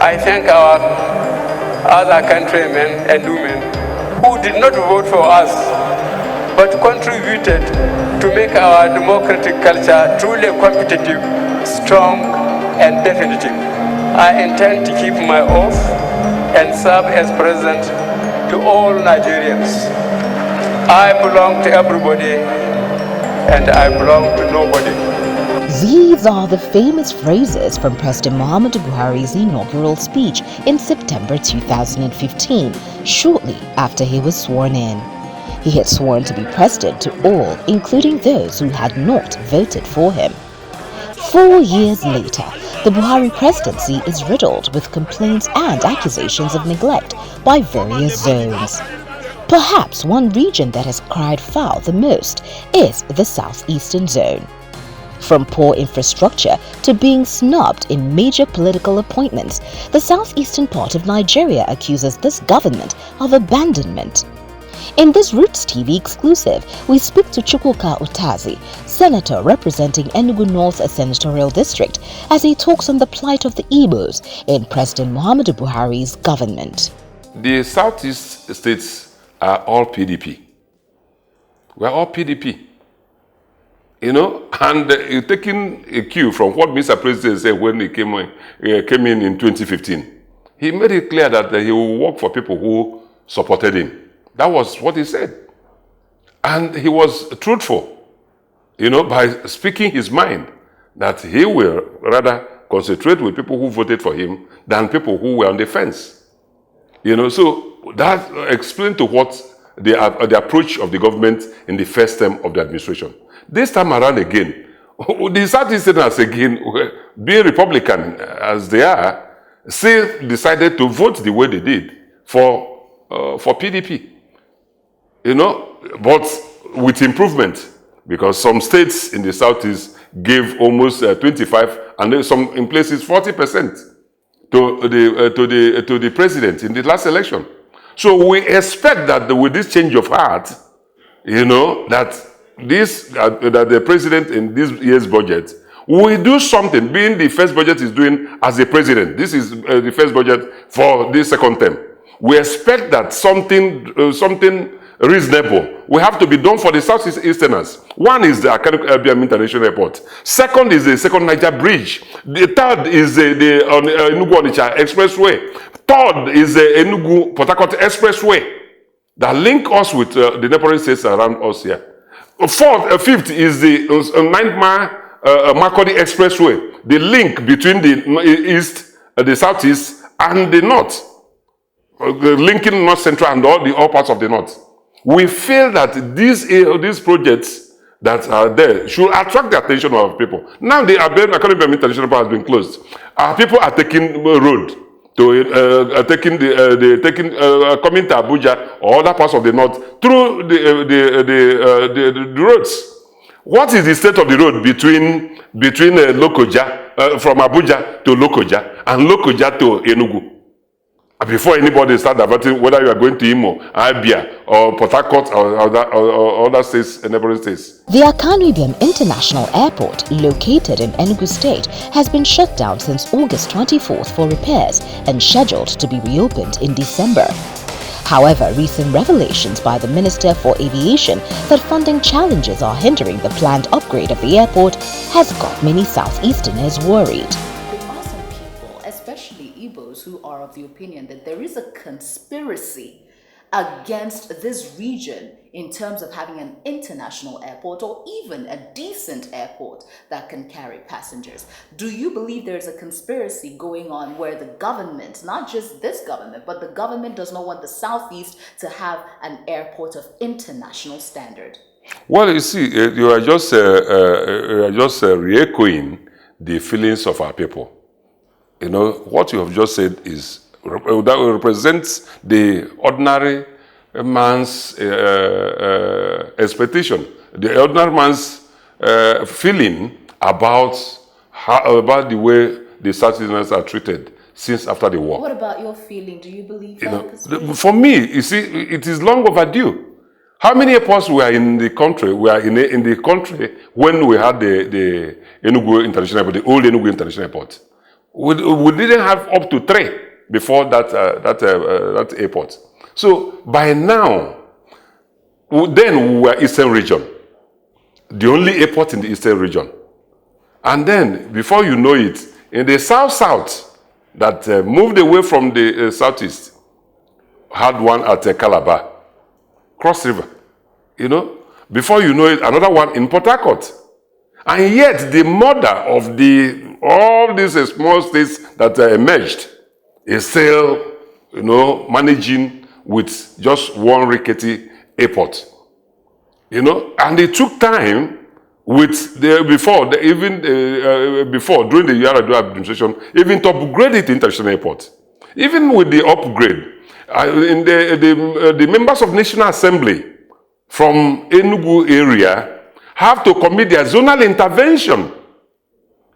I thank our other countrymen and women who did not vote for us, but contributed to make our democratic culture truly competitive, strong, and definitive. I intend to keep my oath and serve as president to all Nigerians. I belong to everybody, and I belong to nobody. These are the famous phrases from President Muhammadu Buhari's inaugural speech in September 2015, shortly after he was sworn in. He had sworn to be president to all, including those who had not voted for him. 4 years later, the Buhari presidency is riddled with complaints and accusations of neglect by various zones. Perhaps one region that has cried foul the most is the southeastern zone. From poor infrastructure to being snubbed in major political appointments, the southeastern part of Nigeria accuses this government of abandonment. In this Roots TV exclusive, we speak to Utazi, senator representing Enugu North Senatorial District, as he talks on the plight of the Igbos in President Muhammadu Buhari's government. The Southeast states are all PDP. We're all PDP. You know, and taking a cue from what Mr. President said when he came in 2015, he made it clear that he will work for people who supported him. That was what he said. And he was truthful, you know, by speaking his mind, that he will rather concentrate with people who voted for him than people who were on the fence. You know, so that explained to what the approach of the government in the first term of the administration. This time around again, the Southeasterners again, being Republican as they are, still decided to vote the way they did for PDP. You know, but with improvement, because some states in the Southeast gave almost 25, and then some in places 40% to the president in the last election. So we expect that with this change of heart, you know, that the president in this year's budget will do something, being the first budget is doing as a president. This is the first budget for this second term. We expect that something reasonable will have to be done for the Southeasterners. One is the Abiam International Airport. Second is the Second Niger Bridge. The third is the Enugu-Onitsha Expressway. Third is the Enugu-Port Harcourt Expressway that link us with the neighboring states around us here. Fifth is the 9-mile Makurdi Expressway, the link between the east, the southeast, and the north, linking north central and all parts of the north. We feel that these projects that are there should attract the attention of people. Now the Abiam International Airport has been closed. Our people are taking road to coming to Abuja or other parts of the north through the roads. What is the state of the road between Lokoja, from Abuja to Lokoja, and Lokoja to Enugu? Before anybody start diverting, whether you are going to Imo, Abia, or Port Harcourt, or other states, neighboring states. The Akanu Ibiam International Airport, located in Enugu State, has been shut down since August 24th for repairs and scheduled to be reopened in December. However, recent revelations by the Minister for Aviation that funding challenges are hindering the planned upgrade of the airport has got many Southeasterners worried. Especially Igbos, who are of the opinion that there is a conspiracy against this region in terms of having an international airport or even a decent airport that can carry passengers. Do you believe there's a conspiracy going on where the government, not just this government, but the government does not want the Southeast to have an airport of international standard? Well, you see, you are just re-echoing the feelings of our people. You know, what you have just said is that represents the ordinary man's expectation, the ordinary man's feeling about the way the Southerners are treated since after the war. What about your feeling? Do you believe that? For me, you see, it is long overdue. How many airports were in the country? We are in the country when we had the Enugu International Airport, the old Enugu International Airport. We didn't have up to 3 before that airport. So by now, then we were Eastern region, the only airport in the Eastern region. And then, before you know it, in the South that moved away from the Southeast, had one at Calabar, Cross River, you know. Before you know it, another one in Port Harcourt. And yet, the mother of all these small states that emerged is still, you know, managing with just one rickety airport. You know, and it took time with before during the Yar'Adua administration, even to upgrade it to international airport. Even with the upgrade, in the members of National Assembly from Enugu area have to commit their zonal intervention.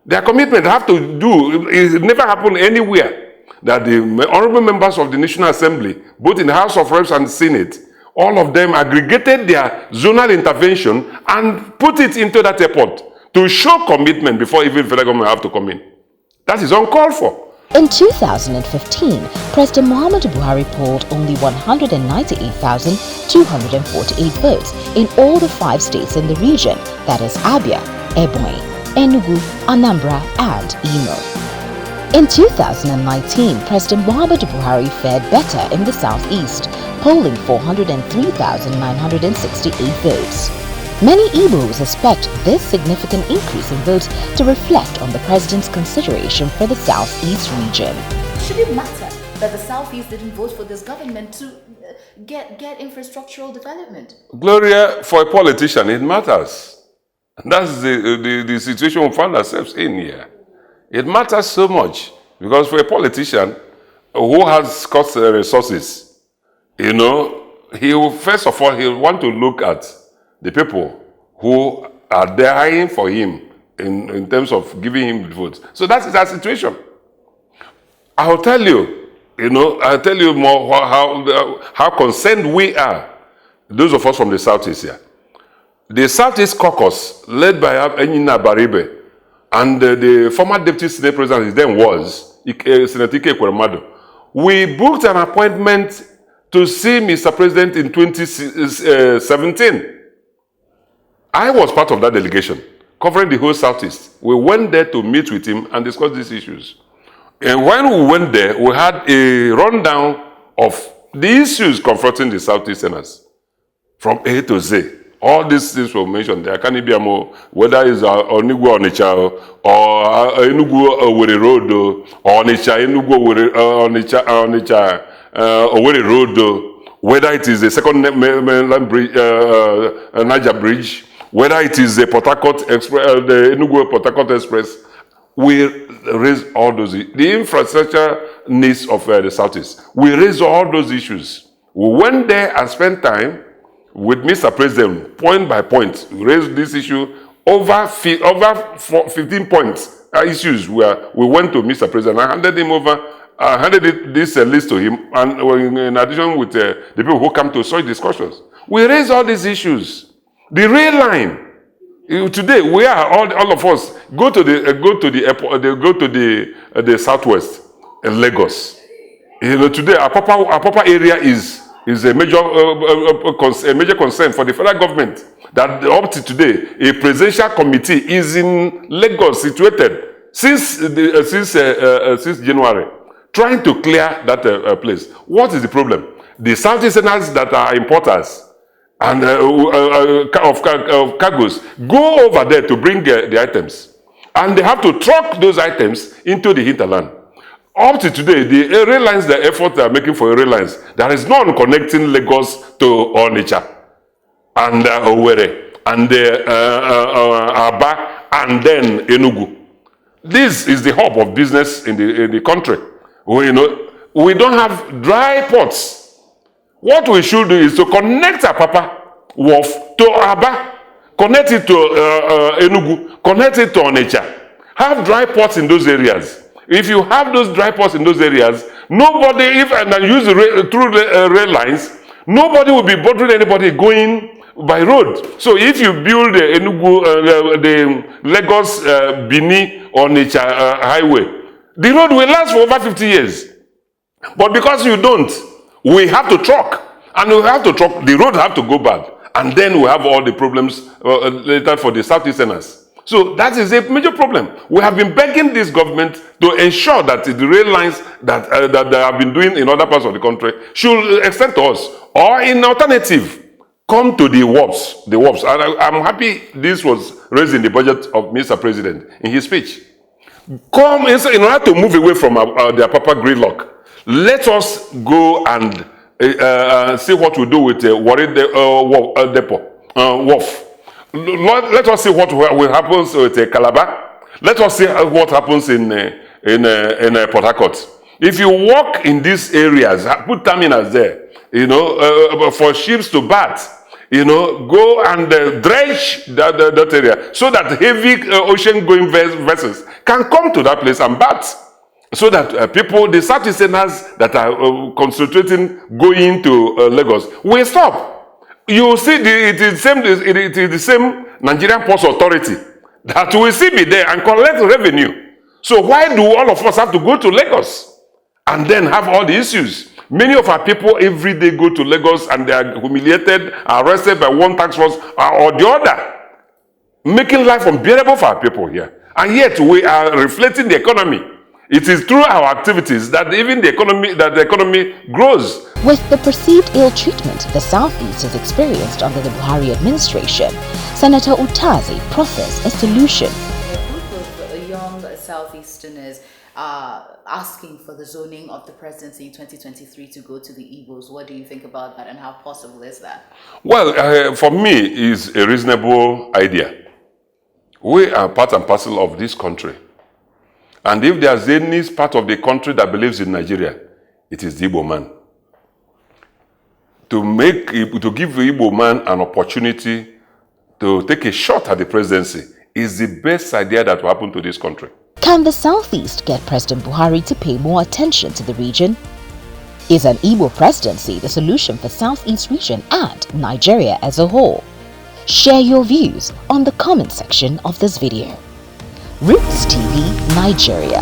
Their commitment have to do, it never happened anywhere, that the honorable members of the National Assembly, both in the House of Reps and Senate, all of them aggregated their zonal intervention and put it into that airport to show commitment before even federal government have to come in. That is uncalled for. In 2015, President Muhammadu Buhari polled only 198,248 votes in all the 5 states in the region, that is Abia, Ebonyi, Enugu, Anambra, and Imo. In 2019, President Muhammadu Buhari fared better in the Southeast, polling 403,968 votes. Many Igbos expect this significant increase in votes to reflect on the president's consideration for the Southeast region. Should it matter that the Southeast didn't vote for this government to get infrastructural development? Gloria, for a politician, it matters. That's the situation we find ourselves in here. It matters so much because for a politician who has scarce resources, you know, he will, first of all, he will want to look at the people who are dying for him in terms of giving him votes. So that is our situation. I'll tell you, you know, I'll tell you more how concerned we are, those of us from the Southeast here. The Southeast Caucus, led by Enyina Baribe, and the former Deputy Senate President, his name was Senator Ike Ekweremadu, we booked an appointment to see Mr. President in 2017. I was part of that delegation, covering the whole Southeast. We went there to meet with him and discuss these issues. And when we went there, we had a rundown of the issues confronting the Southeasterners, from A to Z. All these things were mentioned there. Kanibiamo, whether it's Onigwe Onitsha or Enugu Owerri Road or Onitsha Enugu Onitsha Owerri Road, whether it is the second mainland bridge, Niger Bridge, whether it is the Port Harcourt Express, the Enugu Port Harcourt Express, we raise all those, the infrastructure needs of the Southeast. We raise all those issues. We went there and spent time with Mr. President, point by point. We raised this issue over 15 points, issues where we went to Mr. President. I handed him over, handed this list to him, and in addition with the people who come to such discussions. We raised all these issues. The rail line. Today, we are all of us go to the airport. They go to the Southwest in Lagos. You know, today our proper area is a major concern for the federal government. That up to today, a presidential committee is in Lagos, situated since January, trying to clear that place. What is the problem? The Southeasterners that are importers and of cargoes go over there to bring the items, and they have to truck those items into the hinterland. Up to today, the rail lines, the effort they are making for rail lines, there is none connecting Lagos to Onitsha and Owerri and Aba and then Enugu. This is the hub of business in the country. We don't have dry ports. What we should do is to connect Apapa Wharf to Aba, connect it to Enugu, connect it to Onitsha. Have dry ports in those areas. If you have those dry ports in those areas, nobody, and use through rail lines, nobody will be bothering anybody going by road. So if you build the Enugu, the Lagos, Bini, Onitsha highway, The road will last for over 50 years. But because you don't, we have to truck. And we have to truck, the road have to go bad. And then we have all the problems later for the Southeasterners. So that is a major problem. We have been begging this government to ensure that the rail lines that they have been doing in other parts of the country should extend to us. Or in alternative, come to the WAPs. The WAPs. And I'm happy this was raised in the budget of Mr. President in his speech. Come in order to move away from their proper gridlock. Let us go and see what we do with Warri Depot, Wharf. Let us see what will happen with Calabar. Let us see what happens in Port Harcourt. If you walk in these areas, put terminals there, for ships to bath, go and dredge that area so that heavy ocean-going vessels can come to that place and bath. So that people, the Southeasterners that are concentrating going to Lagos, will stop. You see, it is the same Nigerian Ports Authority that will still be there and collect revenue. So why do all of us have to go to Lagos and then have all the issues? Many of our people every day go to Lagos and they are humiliated, arrested by one tax force or the other, making life unbearable for our people here. And yet we are reflecting the economy. It is through our activities that even the economy grows. With the perceived ill treatment the Southeast has experienced under the Buhari administration, Senator Utazi proffers a solution. A group of young Southeasterners are asking for the zoning of the presidency in 2023 to go to the Igbos. What do you think about that, and how possible is that? Well, for me, it's a reasonable idea. We are part and parcel of this country. And if there's any part of the country that believes in Nigeria, it is the Igbo man. To give the Igbo man an opportunity to take a shot at the presidency is the best idea that will happen to this country. Can the Southeast get President Buhari to pay more attention to the region? Is an Igbo presidency the solution for Southeast region and Nigeria as a whole? Share your views on the comment section of this video. Roots TV Nigeria.